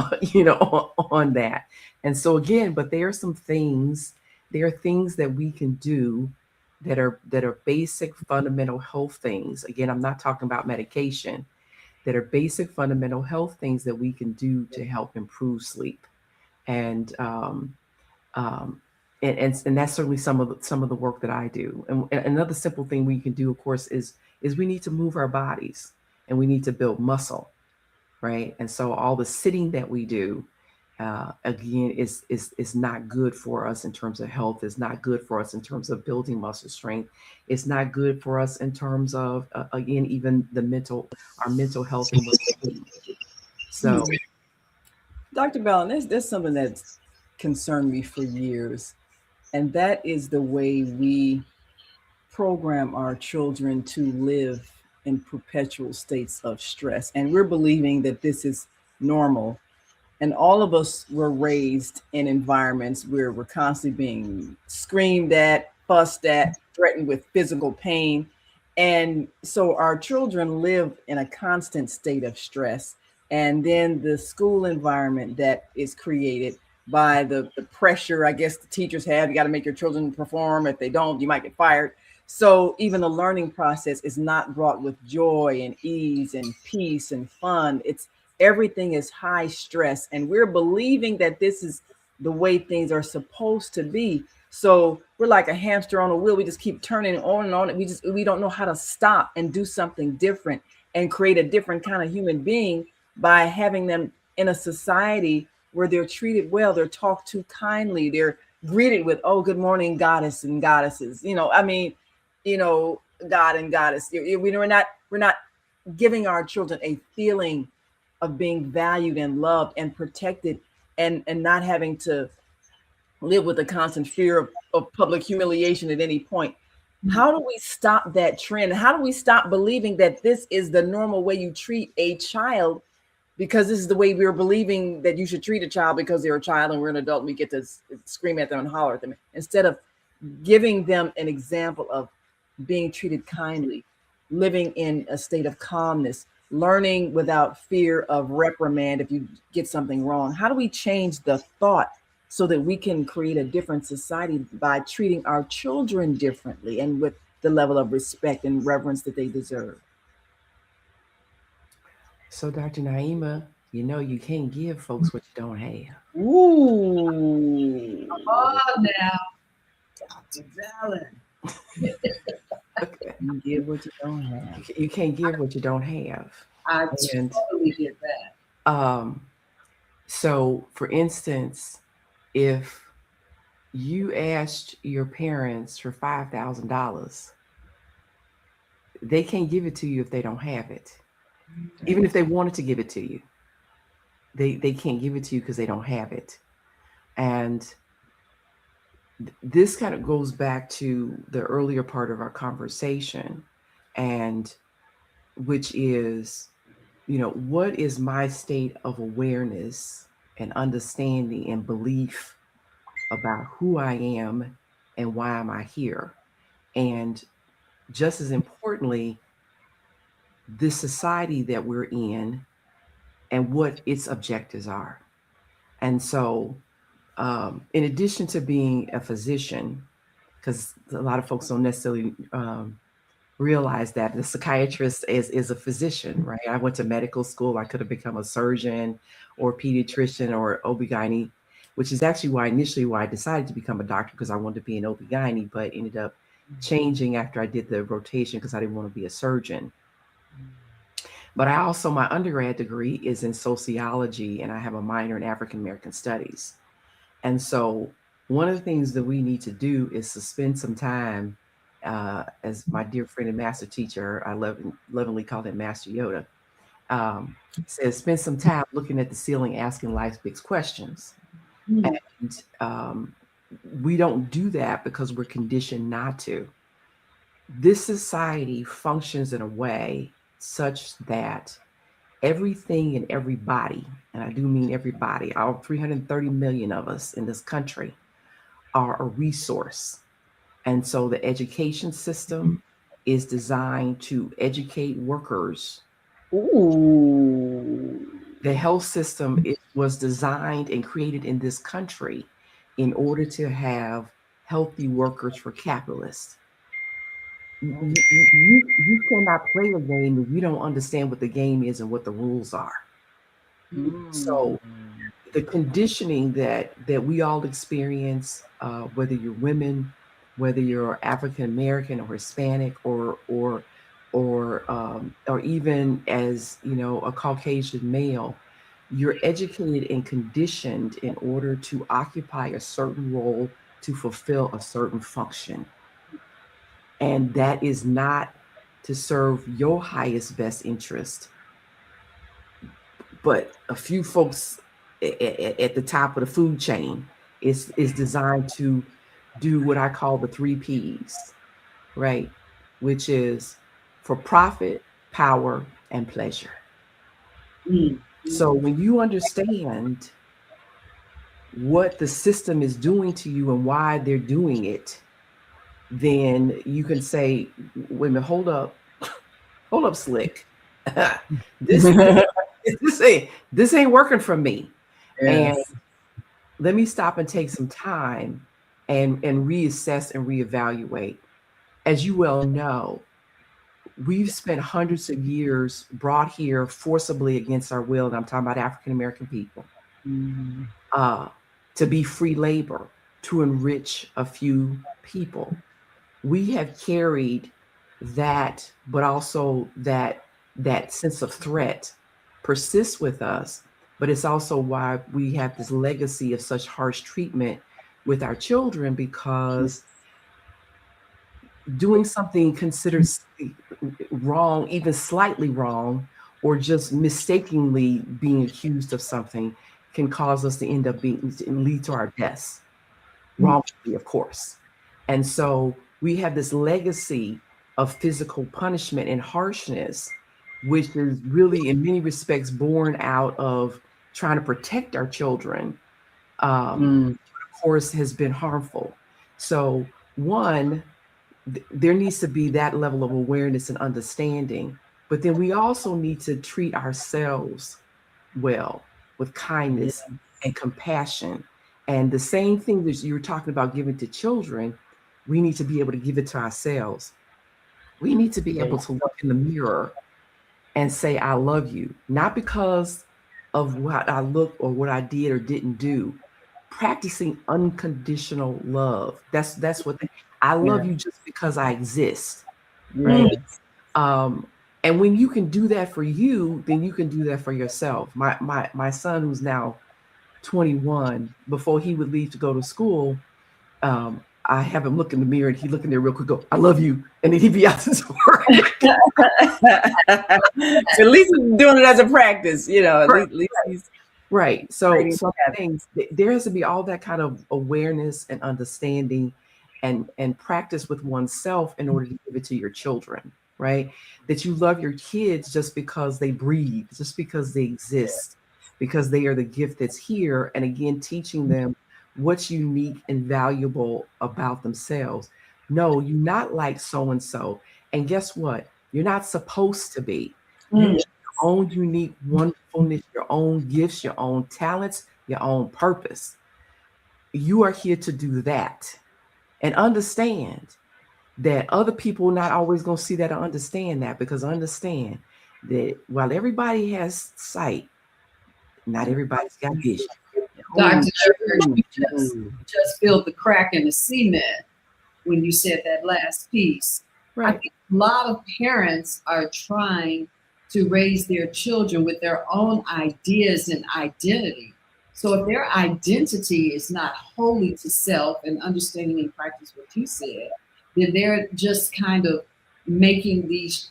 on that. And so again, but there are things that we can do that are basic fundamental health things. Again, I'm not talking about medication, that are basic fundamental health things that we can do to help improve sleep. And and that's certainly some of the work that I do. And another simple thing we can do, of course, is we need to move our bodies, and we need to build muscle, right? And so all the sitting that we do, again, is not good for us in terms of health. It's not good for us in terms of building muscle strength. It's not good for us in terms of again, even our mental health and well-being. So, Dr. Balin, there's something that's concerned me for years, and that is the way we program our children to live in perpetual states of stress. And we're believing that this is normal. And all of us were raised in environments where we're constantly being screamed at, fussed at, threatened with physical pain. And so our children live in a constant state of stress. And then the school environment that is created by the pressure, I guess, the teachers have, you got to make your children perform. If they don't, you might get fired. So even the learning process is not brought with joy and ease and peace and fun. Everything is high stress, and we're believing that this is the way things are supposed to be. So we're like a hamster on a wheel. We just keep turning it on and on. We don't know how to stop and do something different and create a different kind of human being by having them in a society where they're treated well, they're talked to kindly, they're greeted with, oh, good morning, goddess and goddesses. God and goddess. We're not giving our children a feeling of being valued and loved and protected, and not having to live with a constant fear of public humiliation at any point. How do we stop that trend? How do we stop believing that this is the normal way you treat a child? Because this is the way we're believing that you should treat a child because they're a child and we're an adult and we get to scream at them and holler at them, instead of giving them an example of being treated kindly, living in a state of calmness, learning without fear of reprimand if you get something wrong. How do we change the thought so that we can create a different society by treating our children differently and with the level of respect and reverence that they deserve? So, Dr. Naima, you know you can't give folks what you don't have. Ooh. Come on now. Dr. Balin. Okay. You give what you don't have. You can't give what you don't have. I And totally get that. So for instance, if you asked your parents for $5,000, they can't give it to you if they don't have it. Even if they wanted to give it to you, they can't give it to you because they don't have it. And this kind of goes back to the earlier part of our conversation, and which is, you know, what is my state of awareness and understanding and belief about who I am and why am I here? And just as importantly, the society that we're in and what its objectives are. And so, in addition to being a physician, because a lot of folks don't necessarily realize that the psychiatrist is a physician, right? I went to medical school. I could have become a surgeon or pediatrician or OB-GYN, which is actually why I decided to become a doctor, because I wanted to be an OB-GYN, but ended up changing after I did the rotation because I didn't want to be a surgeon. But I also, my undergrad degree is in sociology, and I have a minor in African American studies. And so one of the things that we need to do is to spend some time, as my dear friend and master teacher, I lovingly call him Master Yoda, says, spend some time looking at the ceiling, asking life's big questions. And we don't do that because we're conditioned not to. This society functions in a way such that everything and everybody, and I do mean everybody, all 330 million of us in this country, are a resource. And so the education system is designed to educate workers. Ooh. The health system was designed and created in this country in order to have healthy workers for capitalists. You cannot play a game if you don't understand what the game is and what the rules are. So the conditioning that we all experience, whether you're women, whether you're African American or Hispanic or even as, you know, a Caucasian male, you're educated and conditioned in order to occupy a certain role, to fulfill a certain function. And that is not to serve your highest best interest, but a few folks at the top of the food chain is designed to do what I call the 3 Ps, right? Which is for profit, power, and pleasure. So when you understand what the system is doing to you and why they're doing it, then you can say, wait a minute, hold up, slick. This ain't working for me. Yes. And let me stop and take some time and reassess and reevaluate. As you well know, we've spent hundreds of years brought here forcibly against our will, and I'm talking about African American people, to be free labor, to enrich a few people. We have carried that, but also that sense of threat persists with us. But it's also why we have this legacy of such harsh treatment with our children, because doing something considered wrong, even slightly wrong, or just mistakenly being accused of something can cause us to end up lead to our deaths. wrongfully, of course. And so we have this legacy of physical punishment and harshness, which is really in many respects born out of trying to protect our children, of course, has been harmful. So one, there needs to be that level of awareness and understanding, but then we also need to treat ourselves well with kindness and compassion. And the same thing that you were talking about giving to children, we need to be able to give it to ourselves. We need to be able to look in the mirror and say, I love you, not because of what I look or what I did or didn't do. Practicing unconditional love. That's what I love you just because I exist. Right. And when you can do that for you, then you can do that for yourself. My son, who's now 21, before he would leave to go to school, I have him look in the mirror and he look in there real quick, go, I love you. And then he'd be out the door. So at least he's doing it as a practice, you know, at least he's right. So things, there has to be all that kind of awareness and understanding and practice with oneself in order to give it to your children, right? That you love your kids just because they breathe, just because they exist, because they are the gift that's here. And again, teaching them what's unique and valuable about themselves. No, you're not like so-and-so. And guess what? You're not supposed to be. You have your own unique wonderfulness, your own gifts, your own talents, your own purpose. You are here to do that. And understand that other people are not always going to see that or understand that, because understand that while everybody has sight, not everybody's got vision. Dr. Durr, you just filled the crack in the cement when you said that last piece. Right. I think a lot of parents are trying to raise their children with their own ideas and identity. So if their identity is not wholly to self and understanding and practice what you said, then they're just kind of having these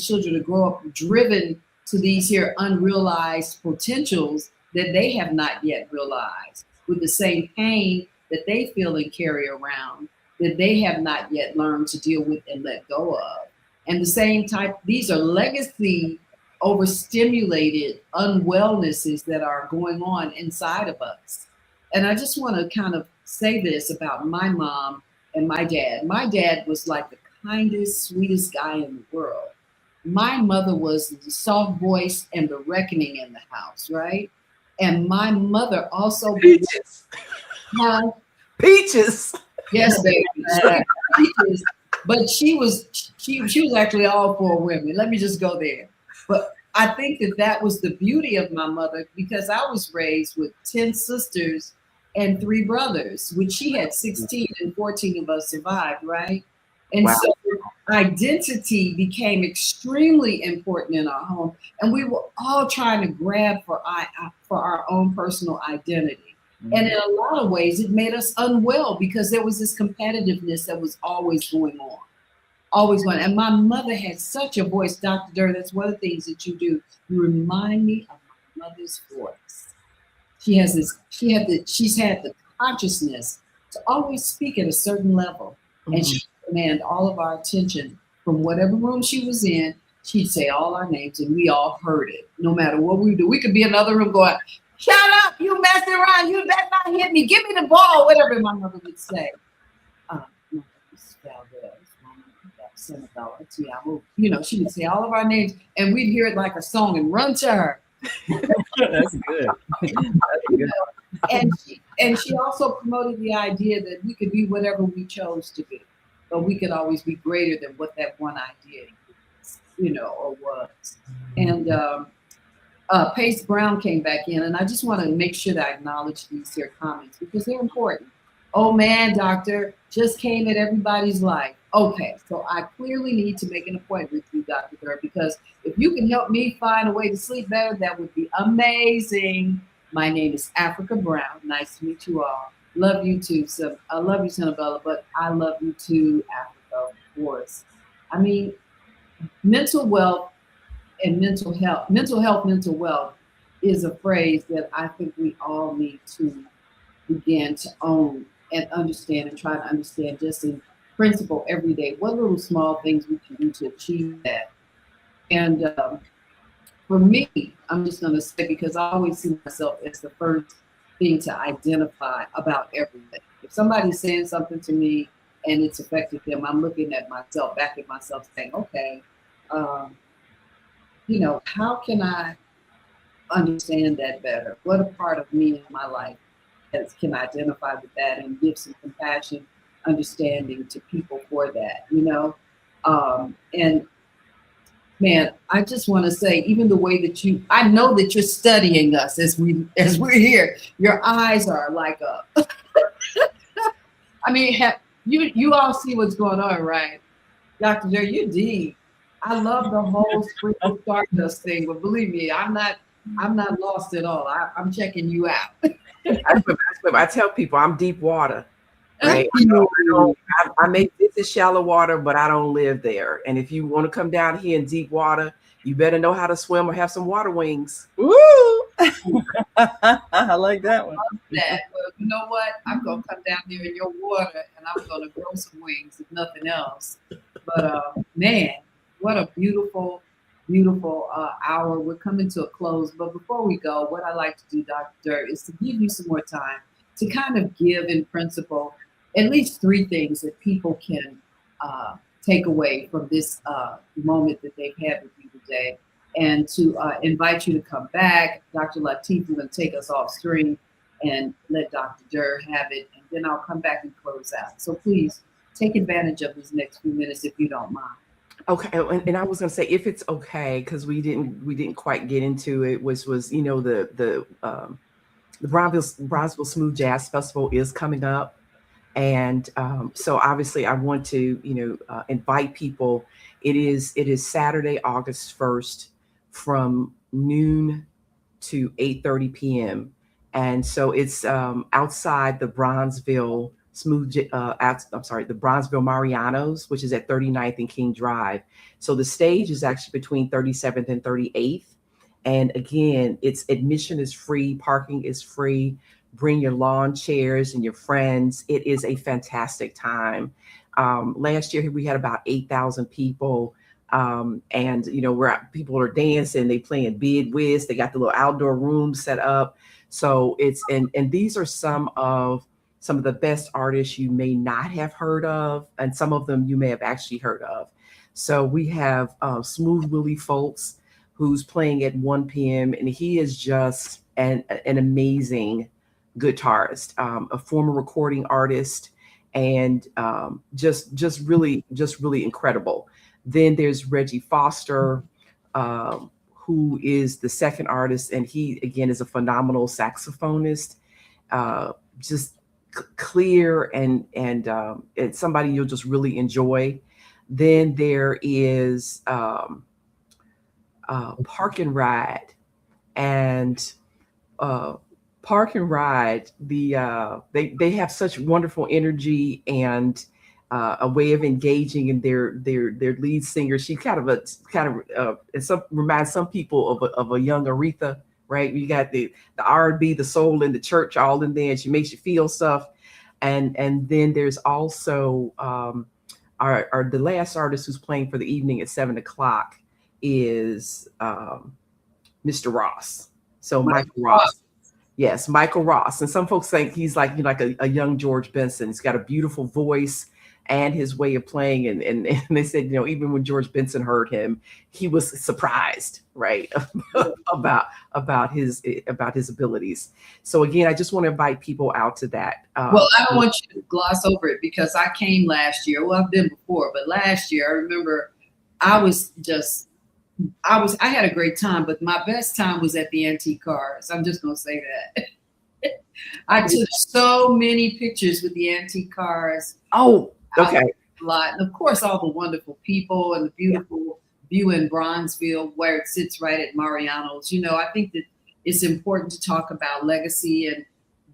children to grow up driven to these here unrealized potentials that they have not yet realized, with the same pain that they feel and carry around that they have not yet learned to deal with and let go of. And the same type, these are legacy overstimulated unwellnesses that are going on inside of us. And I just want to kind of say this about my mom and my dad. My dad was like the kindest, sweetest guy in the world. My mother was the soft voice and the reckoning in the house, right? And my mother also Peaches. Peaches. Yes, baby. Peaches. But she was actually all for women. Let me just go there. But I think that was the beauty of my mother, because I was raised with 10 sisters and 3 brothers, which she had 16 and 14 of us survived, right? And so identity became extremely important in our home. And we were all trying to grab for our own personal identity. And in a lot of ways, it made us unwell, because there was this competitiveness that was always going on. Always going. And my mother had such a voice, Dr. Durr. That's one of the things that you do. You remind me of my mother's voice. She's had the consciousness to always speak at a certain level. And she would command all of our attention from whatever room she was in. She'd say all our names and we all heard it, no matter what we do. We could be in another room going, shut up, you messing around, you better not hit me, give me the ball, whatever my mother would say. Senabella, you know, she would say all of our names and we'd hear it like a song and run to her. That's good. That's good. And she also promoted the idea that we could be whatever we chose to be, but we could always be greater than what that one idea is, you know, or was. And Pace Brown came back in, and I just want to make sure that I acknowledge these here comments because they're important. Oh man, doctor, just came at everybody's life. Okay, so I clearly need to make an appointment with you, Dr. Burr, because if you can help me find a way to sleep better, that would be amazing. My name is Africa Brown. Nice to meet you all. Love you too. So I love you, Senabella, but I love you too, Africa, of course. I mean, mental wealth and mental health, mental wealth is a phrase that I think we all need to begin to own and understand and try to understand just in principle every day what little small things we can do to achieve that. And for me, I'm just going to say, because I always see myself as the first thing to identify about everything. If somebody's saying something to me and it's affected them, I'm looking at myself, back at myself, saying, okay, you know, how can I understand that better? What a part of me in my life can identify with that and give some compassion, understanding to people for that, you know? And man, I just want to say, even the way that I know that you're studying us as we're here. Your eyes are like a, I mean, you all see what's going on, right? Dr. Durr, you're deep. I love the whole sprinkle stardust thing, but believe me, I'm not lost at all. I'm checking you out. I tell people I'm deep water. Right? I make this is shallow water, but I don't live there. And if you want to come down here in deep water, you better know how to swim or have some water wings. Woo! I like that one. That, but you know what? I'm gonna come down there in your water, and I'm gonna grow some wings, if nothing else. But man, what a beautiful, beautiful hour. We're coming to a close. But before we go, what I like to do, Dr. Durr, is to give you some more time to kind of give, in principle, at least 3 things that people can take away from this moment that they've had with you today, and to invite you to come back. Dr. Lateef is going to take us off stream and let Dr. Durr have it, and then I'll come back and close out. So please take advantage of these next few minutes if you don't mind. Okay, and I was going to say, if it's okay, because we didn't quite get into it, was you know the Bronzeville Smooth Jazz Festival is coming up. And so obviously I want to, invite people. It is Saturday, August 1st from noon to 8:30 p.m. And so it's outside the Bronzeville the Bronzeville Marianos, which is at 39th and King Drive. So the stage is actually between 37th and 38th. And again, admission is free, parking is free. Bring your lawn chairs and your friends. It is a fantastic time. Last year we had about 8,000 people, and where people are dancing, they playing bid whist. They got the little outdoor room set up. So it's and these are some of the best artists you may not have heard of, and some of them you may have actually heard of. So we have Smooth Willie Foltz, who's playing at 1 p.m. and he is just an amazing guitarist, a former recording artist, and just really incredible. Then there's Reggie Foster, who is the second artist, and he again is a phenomenal saxophonist, just clear and it's somebody you'll just really enjoy. Then there is Park and Ride, and Park and Ride, they have such wonderful energy and a way of engaging in their lead singer. She reminds some people of a young Aretha, right? You got the R&B, the soul, and the church all in there, and she makes you feel stuff. And then there's also the last artist who's playing for the evening at 7:00 is Mr. Ross. So Michael Ross. Yes, Michael Ross. And some folks think he's like a young George Benson. He's got a beautiful voice and his way of playing. And they said, even when George Benson heard him, he was surprised, right, about his abilities. So again, I just want to invite people out to that. Well, I don't want you to gloss over it, because I came last year. Well, I've been before, but last year I remember I had a great time, but my best time was at the antique cars. I'm just going to say that. I took so many pictures with the antique cars. Oh, okay. A lot. And of course, all the wonderful people and the beautiful view in Bronzeville, where it sits right at Mariano's. I think that it's important to talk about legacy, and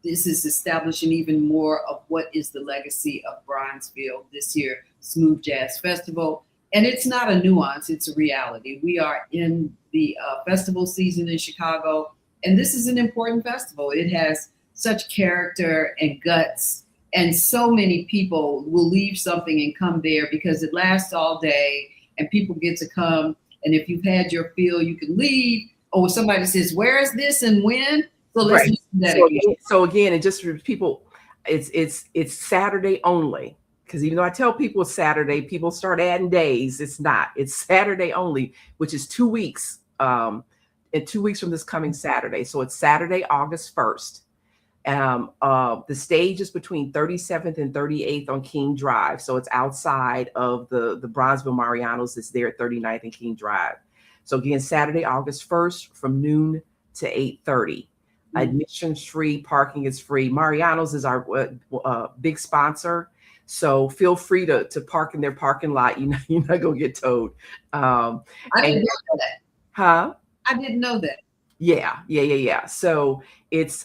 this is establishing even more of what is the legacy of Bronzeville this year, Smooth Jazz Festival. And it's not a nuance, it's a reality. We are in the festival season in Chicago, and this is an important festival. It has such character and guts And so many people will leave something and come there because it lasts all day and people get to come. And if you've had your fill, you can leave. Or somebody says, where is this and when? So let's do that again. So again, and just for people, it's Saturday only. Because even though I tell people it's Saturday, people start adding days. It's not. It's Saturday only, which is 2 weeks. And 2 weeks from this coming Saturday. So it's Saturday, August 1st. The stage is between 37th and 38th on King Drive. So it's outside of the Bronzeville Mariano's. It's there at 39th and King Drive. So again, Saturday, August 1st from noon to 8:30. Admission's free, parking is free. Mariano's is our big sponsor. So feel free to park in their parking lot. You're not gonna get towed. I didn't know that. Huh? I didn't know that. Yeah. So it's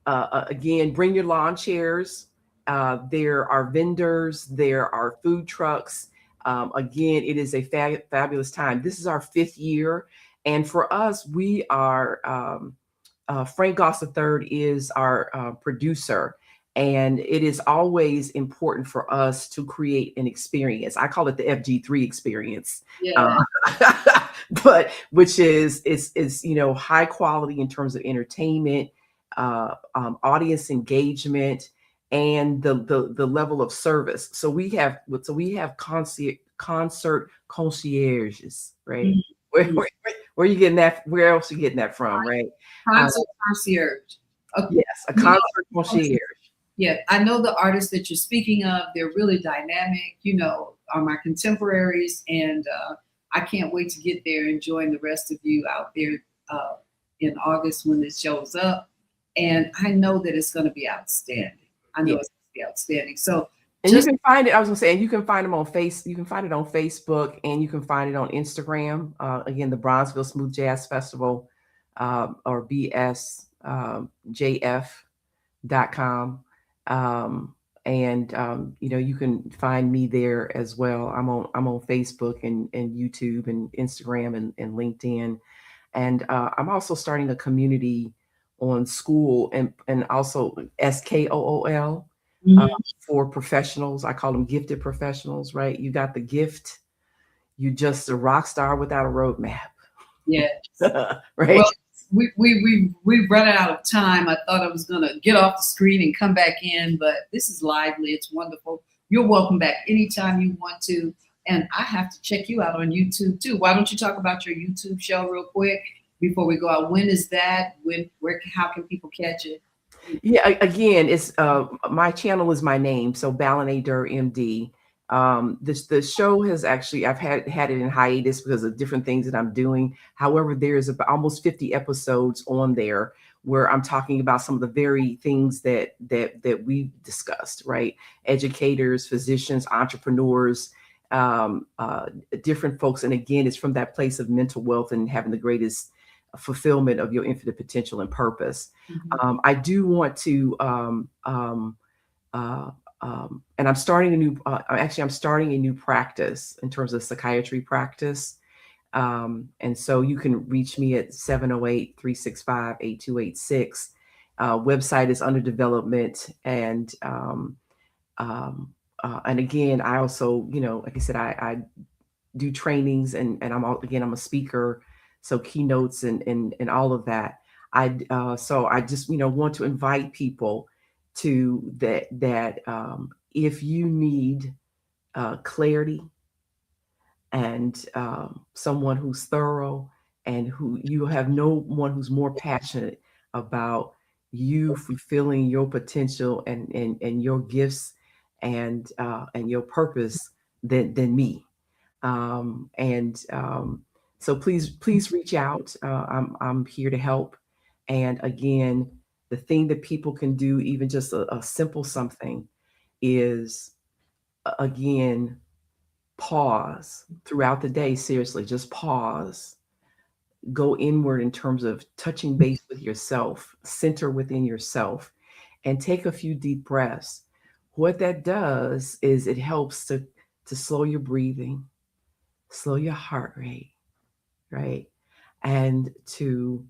again, bring your lawn chairs. There are vendors. There are food trucks. Again, it is a fabulous time. This is our 5th year, and for us, we are Frank Goss III is our producer. And it is always important for us to create an experience. I call it the FG3 experience, but which is high quality in terms of entertainment, audience engagement, and the level of service. So we have concert concierges, right? Mm-hmm. Where are you getting that? Where else are you getting that from, right? Concert concierge. Okay. Yes, a concert concierge. Yeah, I know the artists that you're speaking of. They're really dynamic, are my contemporaries. And I can't wait to get there and join the rest of you out there in August when this shows up. And I know that it's going to be outstanding. It's going to be outstanding. So, and you can find it, I was going to say, and you can find them on you can find it on Facebook, and you can find it on Instagram. Again, the Bronzeville Smooth Jazz Festival, or BSJF.com. You can find me there as well. I'm on Facebook and YouTube and Instagram and LinkedIn. And I'm also starting a community on school and also SKOOL for professionals. I call them gifted professionals, right? You got the gift. You just a rock star without a roadmap. Yes. Right. Well, we've run out of time. I thought I was going to get off the screen and come back in, but this is lively. It's wonderful. You're welcome back anytime you want to. And I have to check you out on YouTube too. Why don't you talk about your YouTube show real quick before we go out? When is that? How can people catch it? Yeah, again, it's my channel is my name. So Balin A, Durr, MD. The show has actually, I've had it in hiatus because of different things that I'm doing. However, there's about almost 50 episodes on there where I'm talking about some of the very things that we've discussed, right? Educators, physicians, entrepreneurs, different folks. And again, it's from that place of mental wealth and having the greatest fulfillment of your infinite potential and purpose. Mm-hmm. I do want to, and I'm starting I'm starting a new practice in terms of psychiatry practice. And so you can reach me at 708-365-8286. Website is under development. And again, I also, like I said, I do trainings and I'm a speaker. So keynotes and all of that. So I just, want to invite people to that if you need clarity and someone who's thorough and who you have no one who's more passionate about you fulfilling your potential and your gifts and your purpose than me. So please reach out. I'm here to help. And again, the thing that people can do, even just a simple something, is again, pause throughout the day. Seriously, just pause. Go inward in terms of touching base with yourself, center within yourself, and take a few deep breaths. What that does is it helps to slow your breathing, slow your heart rate, right? And to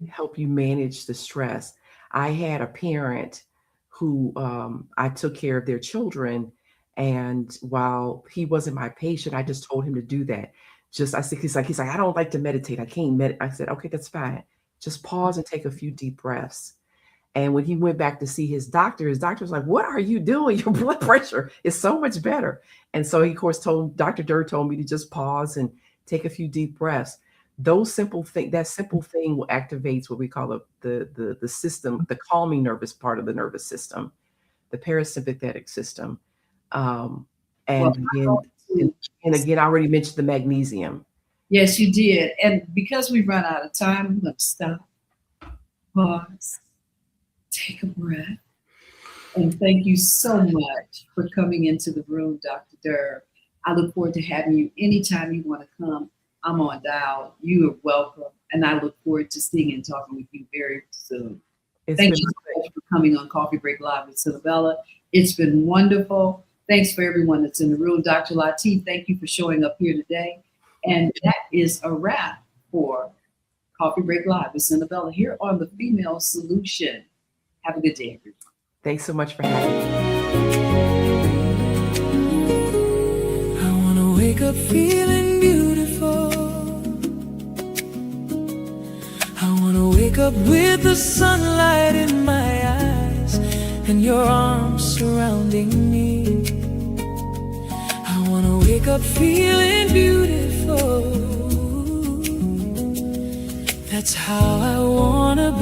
help you manage the stress. I had a parent who I took care of their children. And while he wasn't my patient, I just told him to do that. I said, he's like, I don't like to meditate. I can't meditate. I said, okay, that's fine. Just pause and take a few deep breaths. And when he went back to see his doctor was like, what are you doing? Your blood pressure is so much better. And so he, of course, Dr. Durr told me to just pause and take a few deep breaths. That simple thing will activate what we call the system, the calming nervous part of the nervous system, the parasympathetic system. And again, I already mentioned the magnesium. Yes, you did. And because we've run out of time, I'm going to stop, pause, take a breath. And thank you so much for coming into the room, Dr. Durr. I look forward to having you anytime you want to come. I'm on dial. You are welcome. And I look forward to seeing and talking with you very soon. Thank you so much for coming on Coffee Break Live with Senabella. It's been wonderful. Thanks for everyone that's in the room. Dr. Latif, thank you for showing up here today. And that is a wrap for Coffee Break Live with Senabella here on The Female Solution. Have a good day, everyone. Thanks so much for having me. I want to wake up feeling beautiful. I want to wake up with the sunlight in my eyes and your arms surrounding me. I want to wake up feeling beautiful. That's how I want to be.